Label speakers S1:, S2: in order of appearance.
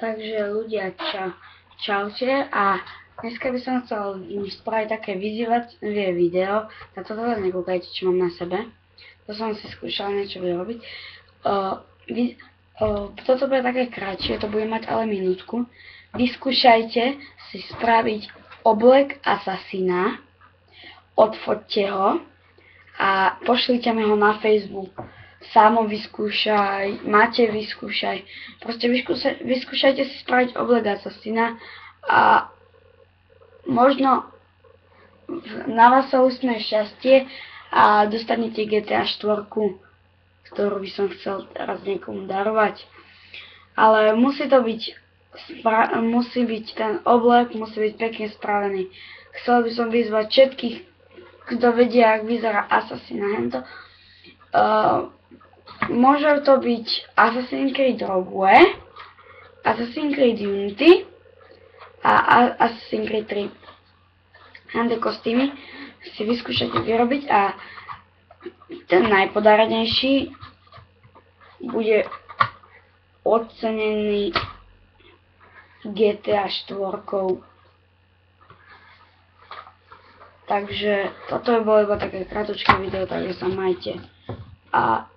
S1: Takže ľudia, čaute a dneska by som chcel spraviť také vyzývacie video. Na toto nekúkajte, čo mám na sebe. To som si skúšal niečo vyrobiť. Toto bude také kratšie, to bude mať ale minútku. Vyskúšajte si spraviť oblek asasína, odfoďte ho a pošlite mi ho na Facebook. Samo vyskúšaj, Mate vyskúšaj. Proste vyskúšajte si spraviť oblek asasína a možno na vás sa usmie šťastie a dostanete GTA 4, ktorú by som chcel teraz niekomu darovať. Ale musí to byť, ten oblek musí byť pekne spravený. Chcel by som vyzvať všetkých, kto vedia, ak vyzerá asasín hento. Môže to byť Assassin's Creed Rogue One, Assassin's Creed Unity a Assassin's Creed 3. Hande kostýmy si vyskúšate vyrobiť a ten najpodarenejší bude ocenený GTA 4. Takže toto by bolo iba také kratučké video, takže sa majte a